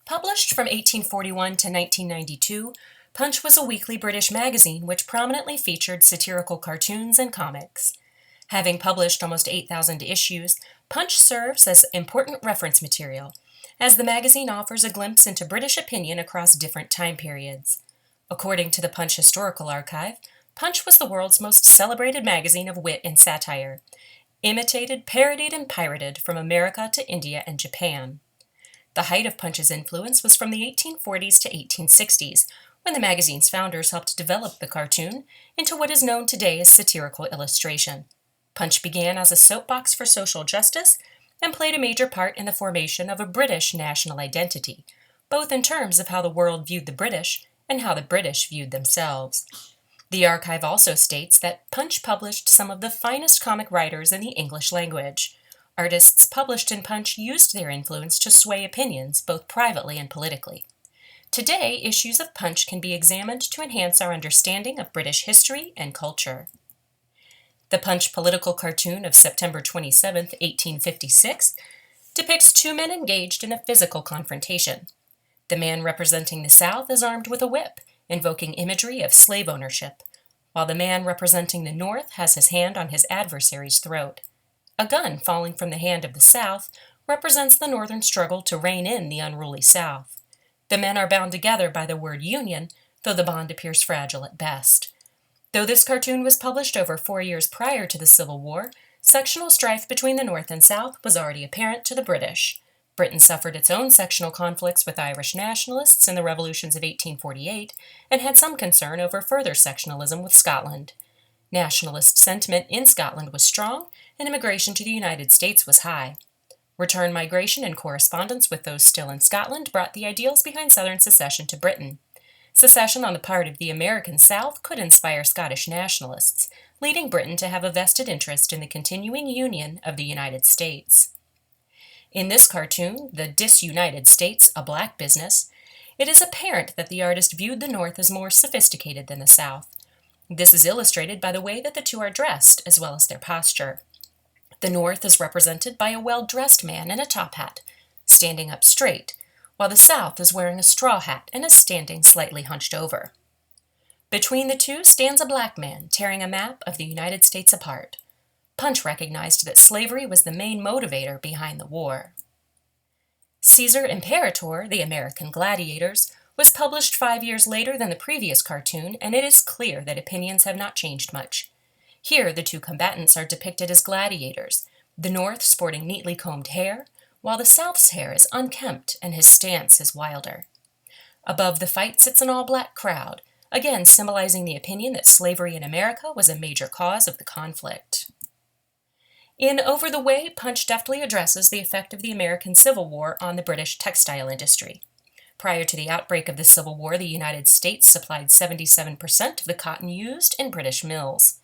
Published from 1841 to 1992, Punch was a weekly British magazine which prominently featured satirical cartoons and comics. Having published almost 8,000 issues, Punch serves as important reference material, as the magazine offers a glimpse into British opinion across different time periods. According to the Punch Historical Archive, Punch was the world's most celebrated magazine of wit and satire, imitated, parodied, and pirated from America to India and Japan. The height of Punch's influence was from the 1840s to 1860s, when the magazine's founders helped develop the cartoon into what is known today as satirical illustration. Punch began as a soapbox for social justice and played a major part in the formation of a British national identity, both in terms of how the world viewed the British and how the British viewed themselves. The archive also states that Punch published some of the finest comic writers in the English language. Artists published in Punch used their influence to sway opinions, both privately and politically. Today, issues of Punch can be examined to enhance our understanding of British history and culture. The Punch political cartoon of September 27, 1856, depicts two men engaged in a physical confrontation. The man representing the South is armed with a whip, invoking imagery of slave ownership, while the man representing the North has his hand on his adversary's throat. A gun falling from the hand of the South represents the Northern struggle to rein in the unruly South. The men are bound together by the word union, though the bond appears fragile at best. Though this cartoon was published over 4 years prior to the Civil War, sectional strife between the North and South was already apparent to the British. Britain suffered its own sectional conflicts with Irish nationalists in the revolutions of 1848 and had some concern over further sectionalism with Scotland. Nationalist sentiment in Scotland was strong, and immigration to the United States was high. Return migration and correspondence with those still in Scotland brought the ideals behind Southern secession to Britain. Secession on the part of the American South could inspire Scottish nationalists, leading Britain to have a vested interest in the continuing union of the United States. In this cartoon, The Disunited States, a Black Business, it is apparent that the artist viewed the North as more sophisticated than the South. This is illustrated by the way that the two are dressed, as well as their posture. The North is represented by a well-dressed man in a top hat, standing up straight, while the South is wearing a straw hat and is standing slightly hunched over. Between the two stands a black man tearing a map of the United States apart. Punch recognized that slavery was the main motivator behind the war. Caesar Imperator, the American Gladiators, was published 5 years later than the previous cartoon, and it is clear that opinions have not changed much. Here, the two combatants are depicted as gladiators, the North sporting neatly combed hair, while the South's hair is unkempt and his stance is wilder. Above the fight sits an all-black crowd, again symbolizing the opinion that slavery in America was a major cause of the conflict. In Over the Way, Punch deftly addresses the effect of the American Civil War on the British textile industry. Prior to the outbreak of the Civil War, the United States supplied 77% of the cotton used in British mills.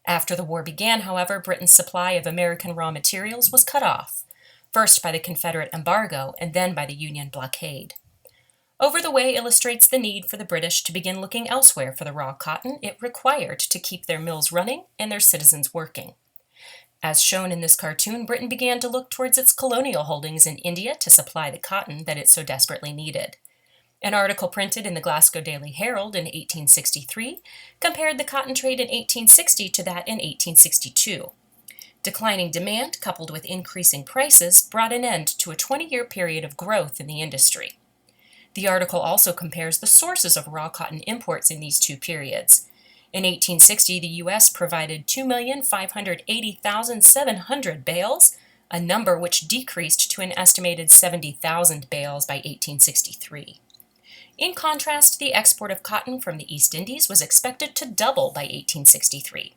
After the war began, however, Britain's supply of American raw materials was cut off, first by the Confederate embargo and then by the Union blockade. Over the Way illustrates the need for the British to begin looking elsewhere for the raw cotton it required to keep their mills running and their citizens working. As shown in this cartoon, Britain began to look towards its colonial holdings in India to supply the cotton that it so desperately needed. An article printed in the Glasgow Daily Herald in 1863 compared the cotton trade in 1860 to that in 1862. Declining demand, coupled with increasing prices, brought an end to a 20-year period of growth in the industry. The article also compares the sources of raw cotton imports in these two periods. In 1860, the U.S. provided 2,580,700 bales, a number which decreased to an estimated 70,000 bales by 1863. In contrast, the export of cotton from the East Indies was expected to double by 1863.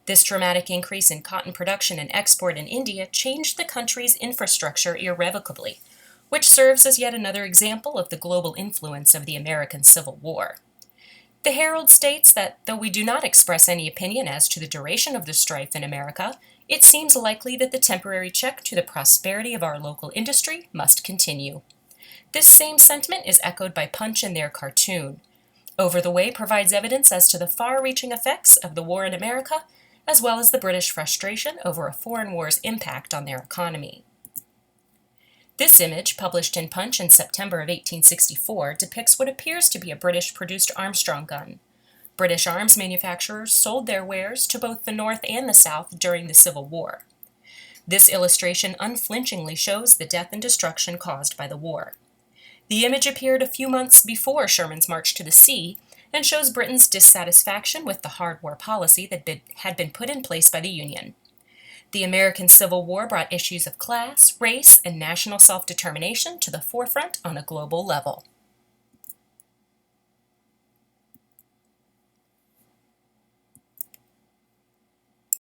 This dramatic increase in cotton production and export in India changed the country's infrastructure irrevocably, which serves as yet another example of the global influence of the American Civil War. The Herald states that, though we do not express any opinion as to the duration of the strife in America, it seems likely that the temporary check to the prosperity of our local industry must continue. This same sentiment is echoed by Punch in their cartoon. Over the Way provides evidence as to the far-reaching effects of the war in America, as well as the British frustration over a foreign war's impact on their economy. This image, published in Punch in September of 1864, depicts what appears to be a British-produced Armstrong gun. British arms manufacturers sold their wares to both the North and the South during the Civil War. This illustration unflinchingly shows the death and destruction caused by the war. The image appeared a few months before Sherman's march to the sea and shows Britain's dissatisfaction with the hard war policy that had been put in place by the Union. The American Civil War brought issues of class, race, and national self-determination to the forefront on a global level.